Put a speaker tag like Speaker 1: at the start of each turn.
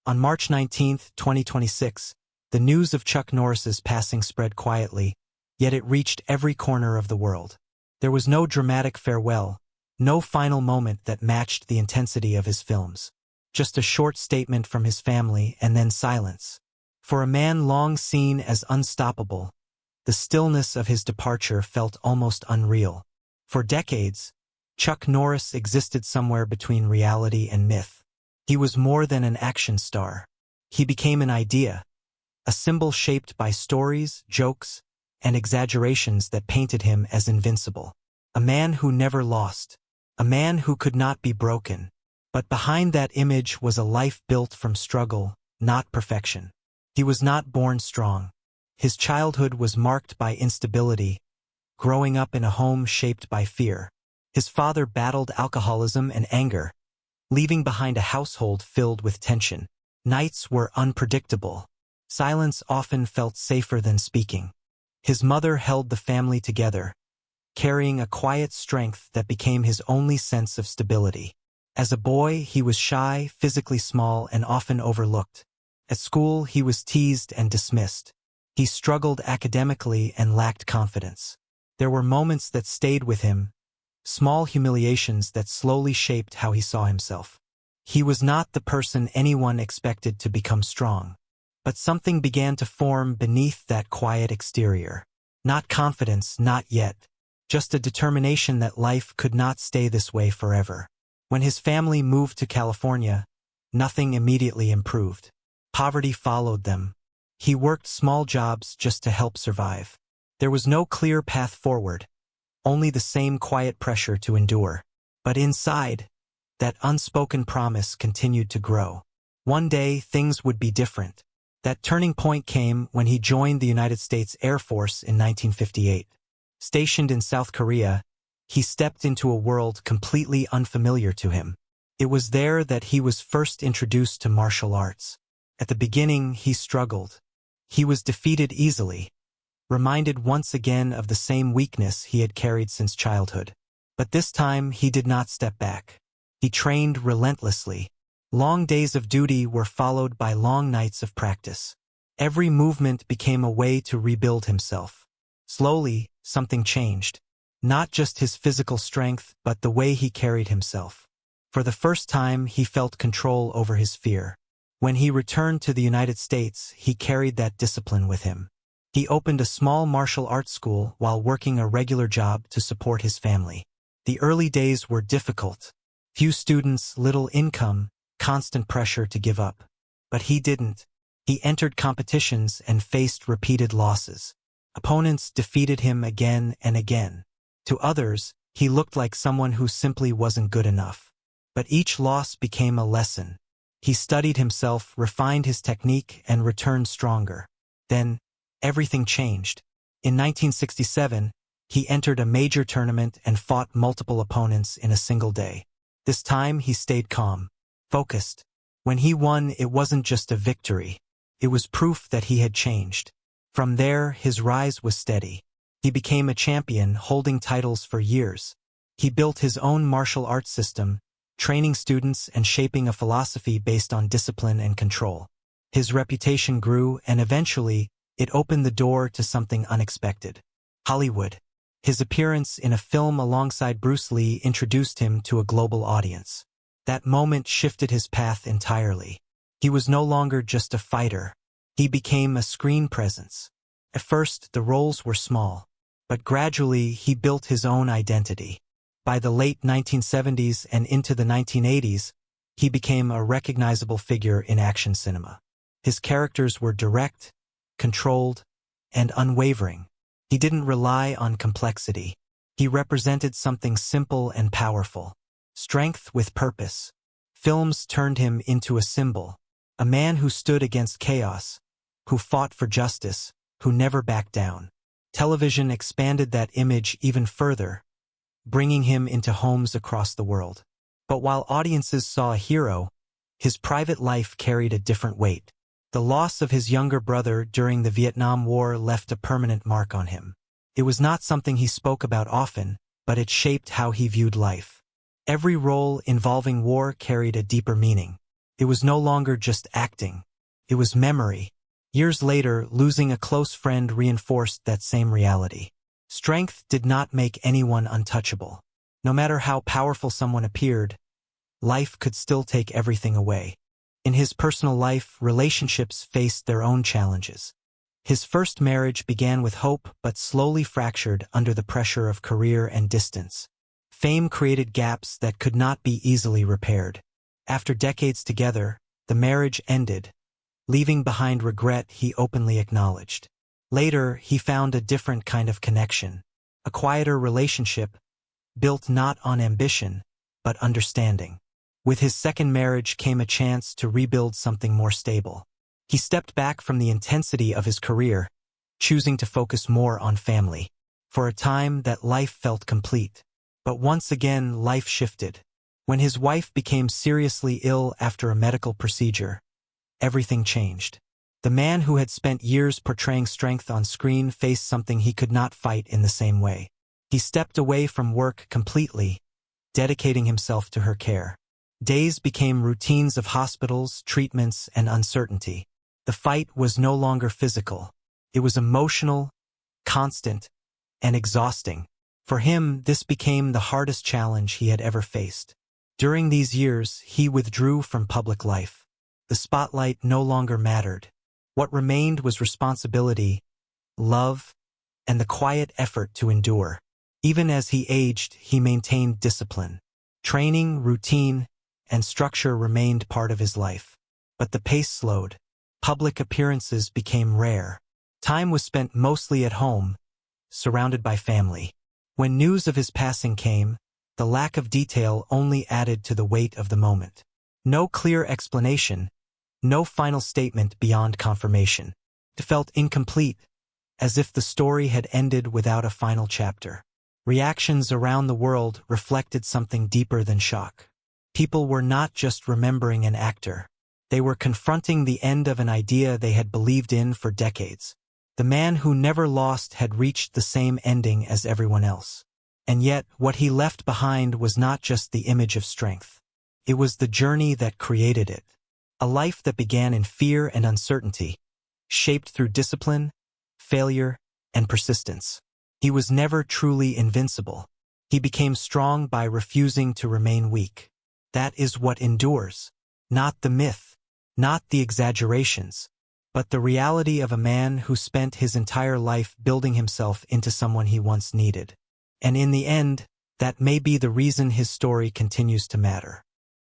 Speaker 1: On March 19, 2026, the news of Chuck Norris's passing spread quietly, yet it reached every corner of the world. There was no dramatic farewell, no final moment that matched the intensity of his films. Just a short statement from his family and then silence. For a man long seen as unstoppable, the stillness of his departure felt almost unreal. For decades, Chuck Norris existed somewhere between reality and myth. He was more than an action star. He became an idea, a symbol shaped by stories, jokes, and exaggerations that painted him as invincible. A man who never lost. A man who could not be broken. But behind that image was a life built from struggle, not perfection. He was not born strong. His childhood was marked by instability, growing up in a home shaped by fear. His father battled alcoholism and anger, leaving behind a household filled with tension. Nights were unpredictable. Silence often felt safer than speaking. His mother held the family together, carrying a quiet strength that became his only sense of stability. As a boy, he was shy, physically small, and often overlooked. At school, he was teased and dismissed. He struggled academically and lacked confidence. There were moments that stayed with him, small humiliations that slowly shaped how he saw himself. He was not the person anyone expected to become strong. But something began to form beneath that quiet exterior. Not confidence, not yet. Just a determination that life could not stay this way forever. When his family moved to California, nothing immediately improved. Poverty followed them. He worked small jobs just to help survive. There was no clear path forward, only the same quiet pressure to endure. But inside, that unspoken promise continued to grow. One day, things would be different. That turning point came when he joined the United States Air Force in 1958. Stationed in South Korea, he stepped into a world completely unfamiliar to him. It was there that he was first introduced to martial arts. At the beginning, he struggled. He was defeated easily, reminded once again of the same weakness he had carried since childhood. But this time, he did not step back. He trained relentlessly. Long days of duty were followed by long nights of practice. Every movement became a way to rebuild himself. Slowly, something changed. Not just his physical strength, but the way he carried himself. For the first time, he felt control over his fear. When he returned to the United States, he carried that discipline with him. He opened a small martial arts school while working a regular job to support his family. The early days were difficult. Few students, little income, constant pressure to give up. But he didn't. He entered competitions and faced repeated losses. Opponents defeated him again and again. To others, he looked like someone who simply wasn't good enough. But each loss became a lesson. He studied himself, refined his technique, and returned stronger. Then, everything changed. In 1967, he entered a major tournament and fought multiple opponents in a single day. This time, he stayed calm, focused. When he won, it wasn't just a victory. It was proof that he had changed. From there, his rise was steady. He became a champion, holding titles for years. He built his own martial arts system, training students and shaping a philosophy based on discipline and control. His reputation grew, and eventually, it opened the door to something unexpected. Hollywood. His appearance in a film alongside Bruce Lee introduced him to a global audience. That moment shifted his path entirely. He was no longer just a fighter. He became a screen presence. At first, the roles were small, but gradually he built his own identity. By the late 1970s and into the 1980s, he became a recognizable figure in action cinema. His characters were direct, controlled, and unwavering. He didn't rely on complexity. He represented something simple and powerful. Strength with purpose. Films turned him into a symbol. A man who stood against chaos, who fought for justice, who never backed down. Television expanded that image even further, bringing him into homes across the world. But while audiences saw a hero, his private life carried a different weight. The loss of his younger brother during the Vietnam War left a permanent mark on him. It was not something he spoke about often, but it shaped how he viewed life. Every role involving war carried a deeper meaning. It was no longer just acting. It was memory. Years later, losing a close friend reinforced that same reality. Strength did not make anyone untouchable. No matter how powerful someone appeared, life could still take everything away. In his personal life, relationships faced their own challenges. His first marriage began with hope but slowly fractured under the pressure of career and distance. Fame created gaps that could not be easily repaired. After decades together, the marriage ended, leaving behind regret he openly acknowledged. Later, he found a different kind of connection, a quieter relationship built not on ambition, but understanding. With his second marriage came a chance to rebuild something more stable. He stepped back from the intensity of his career, choosing to focus more on family. For a time, that life felt complete. But once again, life shifted. When his wife became seriously ill after a medical procedure, everything changed. The man who had spent years portraying strength on screen faced something he could not fight in the same way. He stepped away from work completely, dedicating himself to her care. Days became routines of hospitals, treatments, and uncertainty. The fight was no longer physical. It was emotional, constant, and exhausting. For him, this became the hardest challenge he had ever faced. During these years, he withdrew from public life. The spotlight no longer mattered. What remained was responsibility, love, and the quiet effort to endure. Even as he aged, he maintained discipline. Training, routine, and structure remained part of his life. But the pace slowed. Public appearances became rare. Time was spent mostly at home, surrounded by family. When news of his passing came, the lack of detail only added to the weight of the moment. No clear explanation, no final statement beyond confirmation. It felt incomplete, as if the story had ended without a final chapter. Reactions around the world reflected something deeper than shock. People were not just remembering an actor. They were confronting the end of an idea they had believed in for decades. The man who never lost had reached the same ending as everyone else. And yet, what he left behind was not just the image of strength. It was the journey that created it. A life that began in fear and uncertainty, shaped through discipline, failure, and persistence. He was never truly invincible. He became strong by refusing to remain weak. That is what endures. Not the myth, not the exaggerations, but the reality of a man who spent his entire life building himself into someone he once needed. And in the end, that may be the reason his story continues to matter.